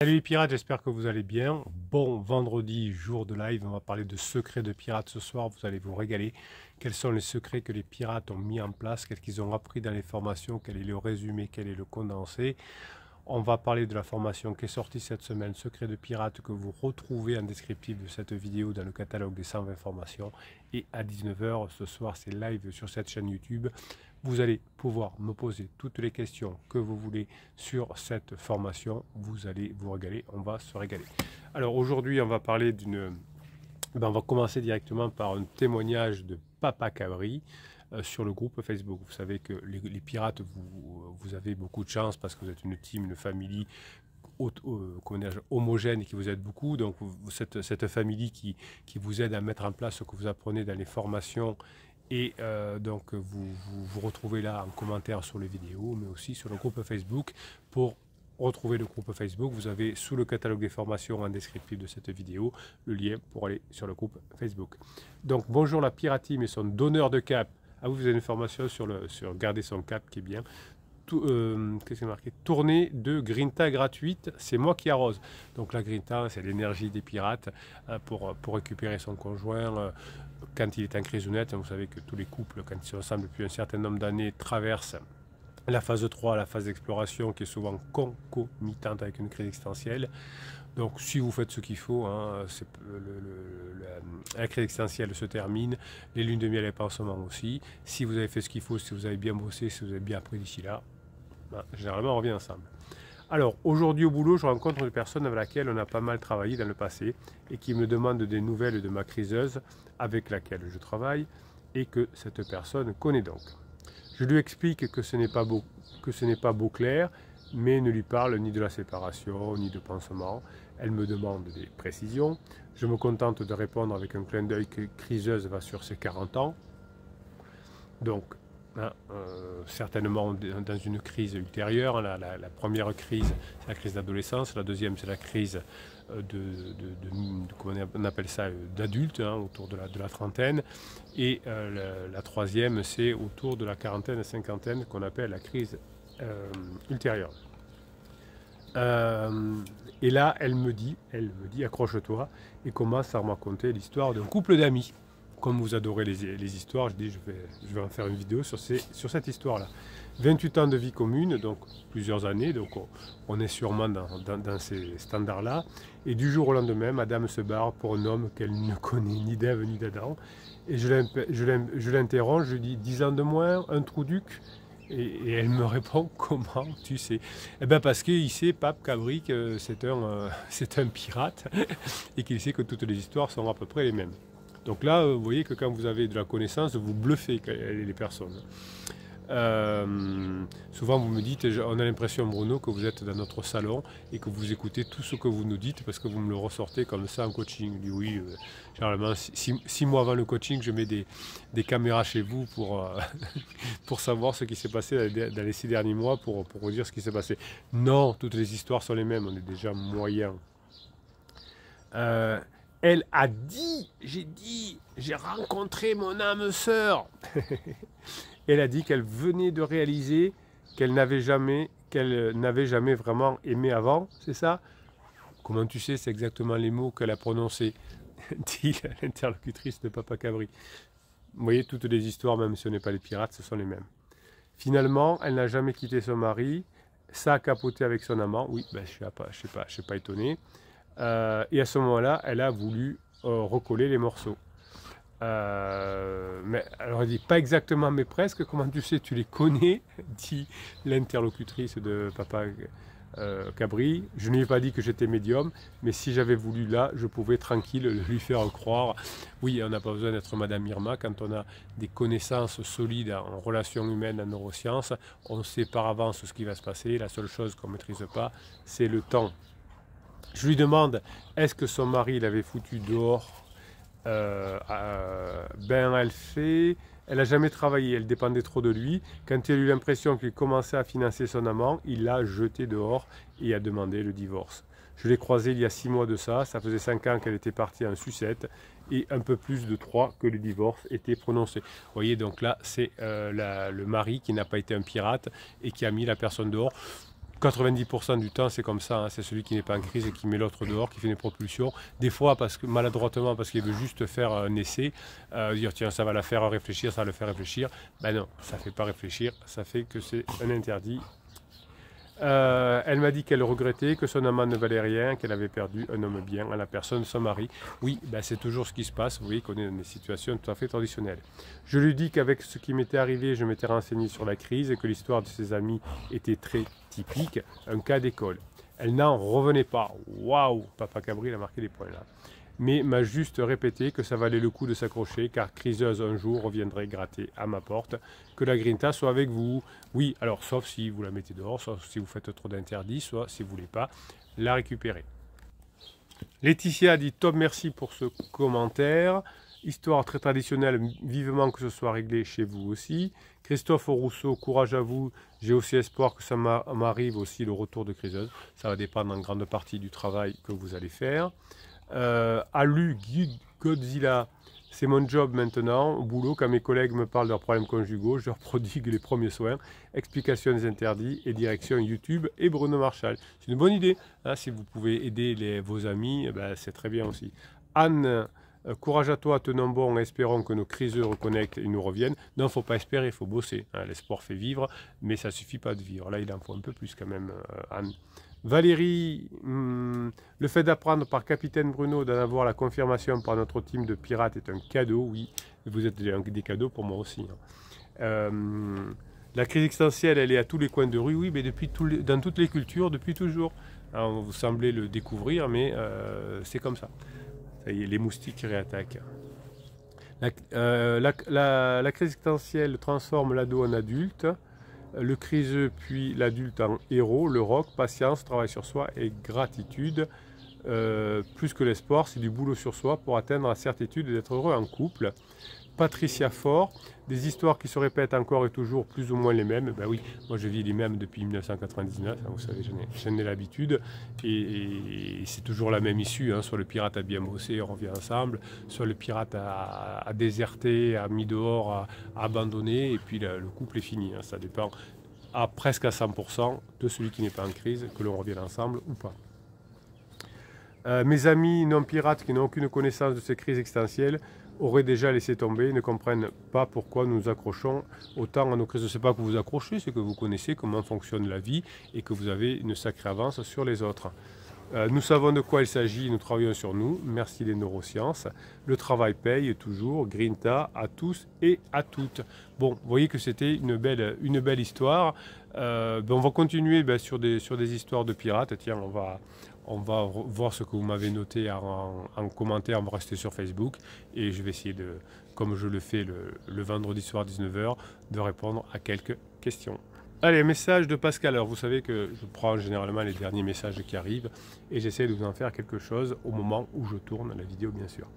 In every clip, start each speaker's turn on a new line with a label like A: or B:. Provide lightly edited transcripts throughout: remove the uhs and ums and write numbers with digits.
A: Salut les pirates, j'espère que vous allez bien. Bon vendredi, jour de live, on va parler de secrets de pirates ce soir, vous allez vous régaler. Quels sont les secrets que les pirates ont mis en place, qu'est-ce qu'ils ont appris dans les formations, quel est le résumé, quel est le condensé. On va parler de la formation qui est sortie cette semaine, Secrets de pirates, que vous retrouvez en descriptif de cette vidéo dans le catalogue des 120 formations. Et à 19 h ce soir, c'est live sur cette chaîne YouTube. Vous allez pouvoir me poser toutes les questions que vous voulez sur cette formation. Vous allez vous régaler, on va se régaler. Alors aujourd'hui, on va parler on va commencer directement par un témoignage de Papa Cabri sur le groupe Facebook. Vous savez que les pirates, vous avez beaucoup de chance parce que vous êtes une team, une famille homogène et qui vous aide beaucoup. Donc cette famille qui vous aide à mettre en place ce que vous apprenez dans les formations. Et donc vous retrouvez là en commentaire sur les vidéos, mais aussi sur le groupe Facebook. Pour retrouver le groupe Facebook, vous avez sous le catalogue des formations en descriptif de cette vidéo le lien pour aller sur le groupe Facebook. Donc bonjour la Pirateam et son donneur de cap. Ah vous avez une formation sur garder son cap qui est bien. Qu'est-ce qui est marqué? Tournée de Grinta gratuite, c'est moi qui arrose. Donc la Grinta, c'est l'énergie des pirates pour récupérer son conjoint quand il est en crise ou nette. Vous savez que tous les couples, quand ils sont ensemble depuis un certain nombre d'années, traversent la phase 3, la phase d'exploration, qui est souvent concomitante avec une crise existentielle. Donc si vous faites ce qu'il faut, hein, la crise existentielle se termine, les lunes de miel et pansements aussi. Si vous avez fait ce qu'il faut, si vous avez bien bossé, si vous avez bien appris d'ici là, ben, généralement on revient ensemble. Alors aujourd'hui au boulot, je rencontre une personne avec laquelle on a pas mal travaillé dans le passé et qui me demande des nouvelles de ma criseuse avec laquelle je travaille et que cette personne connaît donc. Je lui explique que ce n'est pas beau clair, mais ne lui parle ni de la séparation, ni de pansement. Elle me demande des précisions. Je me contente de répondre avec un clin d'œil que criseuse va sur ses 40 ans. Donc, hein, certainement dans une crise ultérieure. La première crise, c'est la crise d'adolescence. La deuxième, c'est la crise comment on appelle ça, d'adulte, hein, autour de la trentaine. Et la troisième, c'est autour de la quarantaine, cinquantaine, qu'on appelle la crise ultérieure. Et là, elle me dit, accroche-toi, et commence à me raconter l'histoire d'un couple d'amis. Comme vous adorez les histoires, je dis je vais en faire une vidéo sur cette histoire-là. 28 ans de vie commune, donc plusieurs années, donc on est sûrement dans ces standards-là. Et du jour au lendemain, madame se barre pour un homme qu'elle ne connaît ni d'Ève ni d'Adam. Et je l'interroge, je lui dis 10 ans de moins, un trou duc. Et elle me répond, comment tu sais? Eh bien parce qu'il sait, Pape Cabri, que c'est un pirate et qu'il sait que toutes les histoires sont à peu près les mêmes. Donc là, vous voyez que quand vous avez de la connaissance, vous bluffez les personnes. Souvent vous me dites, on a l'impression Bruno que vous êtes dans notre salon et que vous écoutez tout ce que vous nous dites parce que vous me le ressortez comme ça en coaching. Je dis oui, généralement 6 mois avant le coaching, je mets des caméras chez vous pour savoir ce qui s'est passé dans les 6 derniers mois pour vous dire ce qui s'est passé. Non, toutes les histoires sont les mêmes, on est déjà moyen. Elle a dit, j'ai rencontré mon âme sœur. Elle a dit qu'elle venait de réaliser qu'elle n'avait jamais vraiment aimé avant, c'est ça? Comment tu sais? C'est exactement les mots qu'elle a prononcés, dit l'interlocutrice de Papa Cabri. Vous voyez, toutes les histoires, même si ce n'est pas les pirates, ce sont les mêmes. Finalement, elle n'a jamais quitté son mari, ça a capoté avec son amant, oui, ben, je ne suis pas étonné. Et à ce moment-là, elle a voulu recoller les morceaux. Mais alors elle dit pas exactement mais presque. Comment tu sais? Tu les connais, dit l'interlocutrice de Papa Cabri. Je ne lui ai pas dit que j'étais médium, mais si j'avais voulu là, je pouvais tranquille lui faire croire. Oui, on n'a pas besoin d'être Madame Irma quand on a des connaissances solides en relations humaines, en neurosciences. On sait par avance ce qui va se passer. La seule chose qu'on ne maîtrise pas, c'est le temps. Je lui demande, est-ce que son mari l'avait foutu dehors? Elle n'a jamais travaillé, elle dépendait trop de lui. Quand il a eu l'impression qu'il commençait à financer son amant, il l'a jeté dehors et a demandé le divorce. Je l'ai croisée il y a 6 mois de ça faisait 5 ans qu'elle était partie en sucette et un peu plus de 3 que le divorce était prononcé. Vous voyez, donc là, c'est le mari qui n'a pas été un pirate et qui a mis la personne dehors. 90% du temps, c'est comme ça, hein. C'est celui qui n'est pas en crise et qui met l'autre dehors, qui fait une propulsion. Des fois, parce que maladroitement, parce qu'il veut juste faire un essai, dire tiens, ça va la faire réfléchir, ça va le faire réfléchir. Ben non, ça ne fait pas réfléchir, ça fait que c'est un interdit. Elle m'a dit qu'elle regrettait, que son amant ne valait rien, qu'elle avait perdu un homme bien à la personne de son mari. Oui, ben c'est toujours ce qui se passe, vous voyez qu'on est dans des situations tout à fait traditionnelles. Je lui dis qu'avec ce qui m'était arrivé, je m'étais renseigné sur la crise et que l'histoire de ses amis était très typique, un cas d'école. Elle n'en revenait pas. Waouh, Papa Cabri a marqué des points là. Mais m'a juste répété que ça valait le coup de s'accrocher car criseuse un jour reviendrait gratter à ma porte, que la grinta soit avec vous. Oui, alors sauf si vous la mettez dehors, sauf si vous faites trop d'interdits, soit si vous ne voulez pas la récupérer. Laetitia dit top merci pour ce commentaire. Histoire très traditionnelle, vivement que ce soit réglé chez vous aussi. Christophe Rousseau, courage à vous. J'ai aussi espoir que ça m'arrive aussi le retour de criseuse. Ça va dépendre en grande partie du travail que vous allez faire. Alu Godzilla, c'est mon job maintenant. Au boulot, quand mes collègues me parlent de leurs problèmes conjugaux, je leur prodigue les premiers soins. Explication des interdits et direction YouTube et Bruno Marshall. C'est une bonne idée. Hein, si vous pouvez aider vos amis, ben, c'est très bien aussi. Anne, courage à toi, tenons bon, espérons que nos criseux reconnectent et nous reviennent. Non, il ne faut pas espérer, il faut bosser. Hein, l'espoir fait vivre, mais ça ne suffit pas de vivre. Là, il en faut un peu plus quand même, Anne. Valérie, le fait d'apprendre par Capitaine Bruno d'en avoir la confirmation par notre team de pirates est un cadeau, oui. Vous êtes des cadeaux pour moi aussi. Hein. La crise existentielle, elle est à tous les coins de rue, oui, mais dans toutes les cultures, depuis toujours. Alors, vous semblez le découvrir, mais c'est comme ça. Ça y est, les moustiques réattaquent. La crise existentielle transforme l'ado en adulte. Le criseux puis l'adulte en héros, le rock, patience, travail sur soi et gratitude. Plus que l'espoir, c'est du boulot sur soi pour atteindre la certitude d'être heureux en couple. Patricia Faure, des histoires qui se répètent encore et toujours plus ou moins les mêmes. Ben oui, moi je vis les mêmes depuis 1999, hein, vous savez, j'en ai l'habitude. Et c'est toujours la même issue, hein, soit le pirate a bien bossé, on revient ensemble, soit le pirate a déserté, a mis dehors, a abandonné, et puis le couple est fini. Hein, ça dépend presque à 100% de celui qui n'est pas en crise, que l'on revienne ensemble ou pas. Mes amis non-pirates qui n'ont aucune connaissance de ces crises existentielles auraient déjà laissé tomber, ne comprennent pas pourquoi nous nous accrochons autant à nos crises. Ce n'est pas que vous vous accrochez, c'est que vous connaissez comment fonctionne la vie et que vous avez une sacrée avance sur les autres. Nous savons de quoi il s'agit, nous travaillons sur nous. Merci les neurosciences. Le travail paye toujours. Grinta à tous et à toutes. Bon, vous voyez que c'était une belle histoire. On va continuer sur des histoires de pirates. Tiens, on va voir ce que vous m'avez noté en commentaire. On va rester sur Facebook et je vais essayer comme je le fais le vendredi soir à 19h, de répondre à quelques questions. Allez, message de Pascal. Alors vous savez que je prends généralement les derniers messages qui arrivent et j'essaie de vous en faire quelque chose au moment où je tourne la vidéo, bien sûr.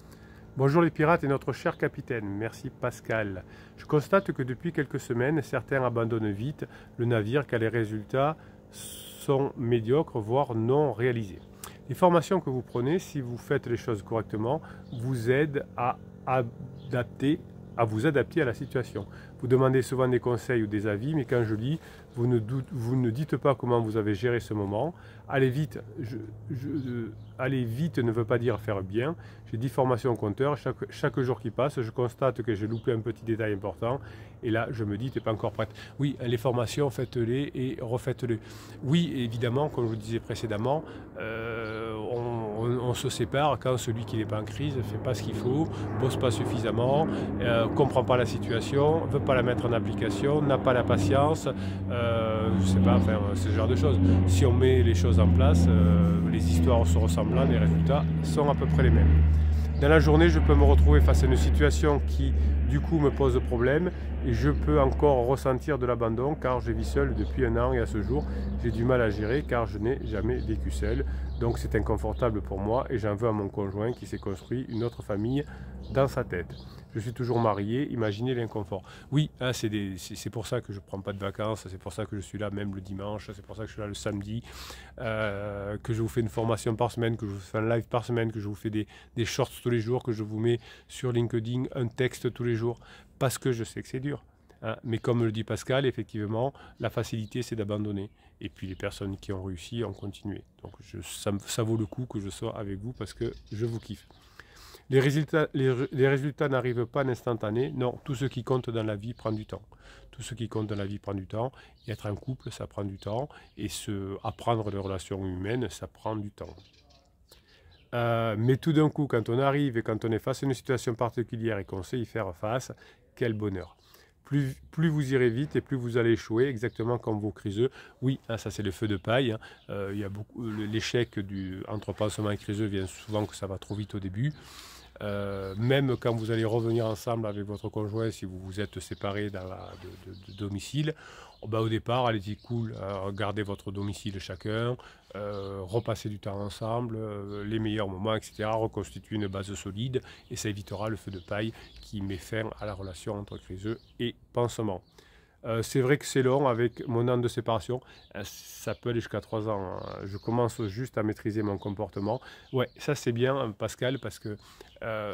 A: Bonjour les pirates et notre cher capitaine, merci Pascal. Je constate que depuis quelques semaines, certains abandonnent vite le navire car les résultats sont médiocres, voire non réalisés. Les formations que vous prenez, si vous faites les choses correctement, vous aident à vous adapter à la situation. Vous demandez souvent des conseils ou des avis, mais quand je lis, vous ne dites pas comment vous avez géré ce moment. Aller vite, aller vite ne veut pas dire faire bien. J'ai 10 formations au compteur. Chaque jour qui passe, je constate que j'ai loupé un petit détail important. Et là, je me dis, tu n'es pas encore prête. Oui, les formations, faites-les et refaites-les. Oui, évidemment, comme je vous disais précédemment, on se sépare quand celui qui n'est pas en crise ne fait pas ce qu'il faut, bosse pas suffisamment, comprend pas la situation, veut pas la mettre en application, n'a pas la patience, je sais pas, enfin, ce genre de choses. Si on met les choses en place, les histoires se ressemblant, les résultats sont à peu près les mêmes. Dans la journée, je peux me retrouver face à une situation qui, du coup, me pose problème et je peux encore ressentir de l'abandon car je vis seul depuis 1 an et à ce jour, j'ai du mal à gérer car je n'ai jamais vécu seul. Donc c'est inconfortable pour moi et j'en veux à mon conjoint qui s'est construit une autre famille dans sa tête. Je suis toujours marié, imaginez l'inconfort. Oui, hein, c'est pour ça que je ne prends pas de vacances, c'est pour ça que je suis là même le dimanche, c'est pour ça que je suis là le samedi, que je vous fais une formation par semaine, que je vous fais un live par semaine, que je vous fais des shorts tous les jours, que je vous mets sur LinkedIn un texte tous les jours, parce que je sais que c'est dur. hein. Mais comme le dit Pascal, effectivement, la facilité, c'est d'abandonner. Et puis les personnes qui ont réussi ont continué. Donc ça vaut le coup que je sois avec vous parce que je vous kiffe. Les résultats n'arrivent pas en instantané. Non, tout ce qui compte dans la vie prend du temps. Tout ce qui compte dans la vie prend du temps. Et être en couple, ça prend du temps. Et apprendre les relations humaines, ça prend du temps. Mais tout d'un coup, quand on arrive et quand on est face à une situation particulière et qu'on sait y faire face, quel bonheur. Plus vous irez vite et plus vous allez échouer, exactement comme vos criseux. Oui, hein, ça c'est le feu de paille. Hein. Il y a l'échec entre pansement et criseux vient souvent que ça va trop vite au début. Même quand vous allez revenir ensemble avec votre conjoint, si vous vous êtes séparés de domicile, au départ, allez-y cool, gardez votre domicile chacun, repassez du temps ensemble, les meilleurs moments, etc. Reconstituez une base solide et ça évitera le feu de paille qui met fin à la relation entre criseux et pansement. C'est vrai que c'est long avec mon an de séparation, ça peut aller jusqu'à 3 ans. Hein. Je commence juste à maîtriser mon comportement. Ouais, ça c'est bien Pascal parce que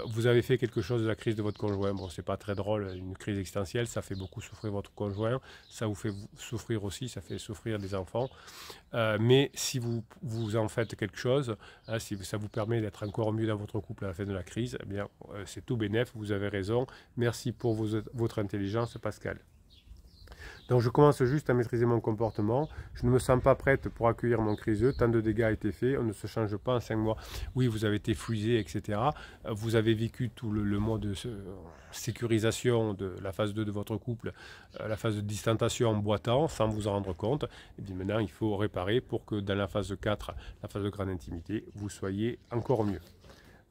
A: vous avez fait quelque chose de la crise de votre conjoint. Bon, c'est pas très drôle, une crise existentielle, ça fait beaucoup souffrir votre conjoint, ça vous fait souffrir aussi, ça fait souffrir des enfants. Mais si vous en faites quelque chose, hein, si ça vous permet d'être encore mieux dans votre couple à la fin de la crise, eh bien c'est tout bénef, vous avez raison. Merci pour votre intelligence Pascal. Donc je commence juste à maîtriser mon comportement. Je ne me sens pas prête pour accueillir mon criseux. Tant de dégâts ont été faits. On ne se change pas en 5 mois. Oui, vous avez été fusé, etc. Vous avez vécu tout le mode de sécurisation de la phase 2 de votre couple, la phase de distanciation en boitant, sans vous en rendre compte. Et bien maintenant, il faut réparer pour que dans la phase 4, la phase de grande intimité, vous soyez encore mieux.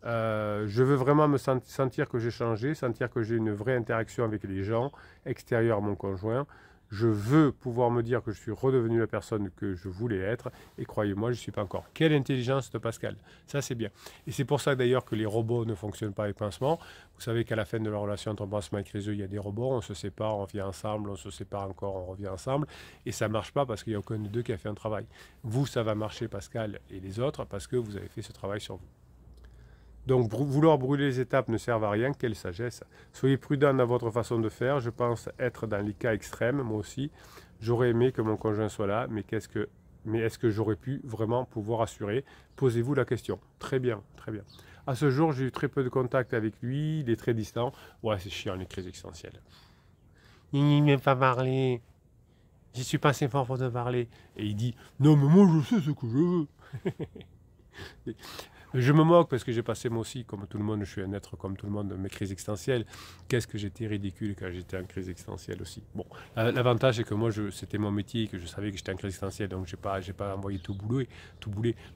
A: Je veux vraiment me sentir que j'ai changé, sentir que j'ai une vraie interaction avec les gens extérieurs à mon conjoint. Je veux pouvoir me dire que je suis redevenu la personne que je voulais être. Et croyez-moi, je ne suis pas encore. Quelle intelligence de Pascal. Ça, c'est bien. Et c'est pour ça d'ailleurs que les robots ne fonctionnent pas avec pansement. Vous savez qu'à la fin de la relation entre pansement et criseux, il y a des robots. On se sépare, on revient ensemble. On se sépare encore, on revient ensemble. Et ça ne marche pas parce qu'il n'y a aucun des deux qui a fait un travail. Vous, ça va marcher, Pascal, et les autres, parce que vous avez fait ce travail sur vous. Donc vouloir brûler les étapes ne sert à rien, quelle sagesse. Soyez prudent dans votre façon de faire, je pense être dans les cas extrêmes, moi aussi. J'aurais aimé que mon conjoint soit là, mais est-ce que j'aurais pu vraiment pouvoir assurer? Posez-vous la question. Très bien, très bien. À ce jour, j'ai eu très peu de contact avec lui, il est très distant. Ouais, c'est chiant les crises existentielles. Il ne veut pas parler. Je suis pas assez fort pour te parler. Et il dit, non mais moi je sais ce que je veux. Je me moque parce que j'ai passé moi aussi, comme tout le monde, je suis un être comme tout le monde, mes crises existentielles. Qu'est-ce que j'étais ridicule quand j'étais en crise existentielle aussi. Bon, l'avantage c'est que moi, c'était mon métier et que je savais que j'étais en crise existentielle, donc j'ai pas envoyé tout bouler,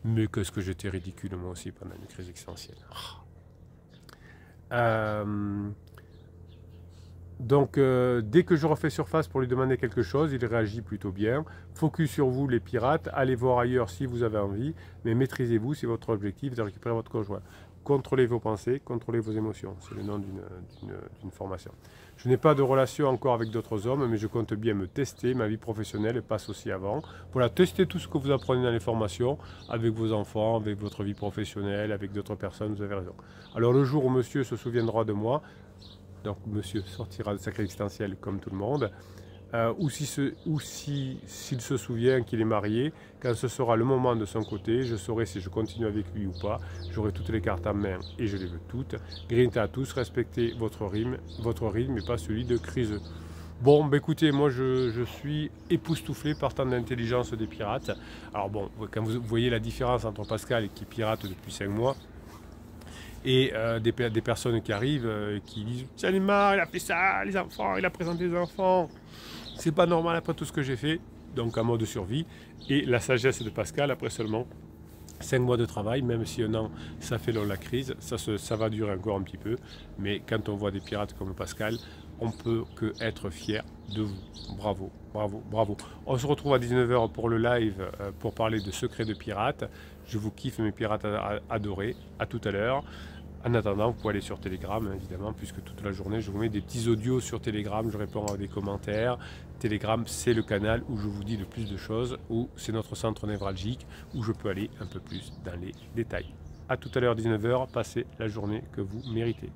A: mais qu'est-ce que j'étais ridicule moi aussi pendant une crise existentielle. Donc, dès que je refais surface pour lui demander quelque chose, il réagit plutôt bien. Focus sur vous, les pirates. Allez voir ailleurs si vous avez envie, mais maîtrisez-vous si votre objectif est de récupérer votre conjoint. Contrôlez vos pensées, contrôlez vos émotions. C'est le nom d'une formation. Je n'ai pas de relation encore avec d'autres hommes, mais je compte bien me tester. Ma vie professionnelle passe aussi avant. Voilà, testez tout ce que vous apprenez dans les formations, avec vos enfants, avec votre vie professionnelle, avec d'autres personnes, vous avez raison. Alors, le jour où monsieur se souviendra de moi, donc monsieur sortira de sa crise existentielle comme tout le monde, ou s'il se souvient qu'il est marié, quand ce sera le moment de son côté, je saurai si je continue avec lui ou pas, j'aurai toutes les cartes en main et je les veux toutes. Grinta à tous, respectez votre rythme et pas celui de criseux. Bon, bah écoutez, moi je suis époustouflé par tant d'intelligence des pirates. Alors bon, quand vous voyez la différence entre Pascal qui pirate depuis 5 mois, et des personnes qui arrivent et qui disent « J'en ai marre, il a fait ça, les enfants, il a présenté les enfants. C'est pas normal après tout ce que j'ai fait. » Donc en mode survie. Et la sagesse de Pascal, après seulement 5 mois de travail, même si un an, ça fait long la crise, ça va durer encore un petit peu. Mais quand on voit des pirates comme Pascal, on peut que être fier de vous. Bravo, bravo, bravo. On se retrouve à 19 h pour le live pour parler de secrets de pirates. Je vous kiffe mes pirates adorés. À tout à l'heure. En attendant, vous pouvez aller sur Telegram, évidemment, puisque toute la journée, je vous mets des petits audios sur Telegram, je réponds à des commentaires. Telegram, c'est le canal où je vous dis le plus de choses, où c'est notre centre névralgique, où je peux aller un peu plus dans les détails. À tout à l'heure, 19 h, passez la journée que vous méritez.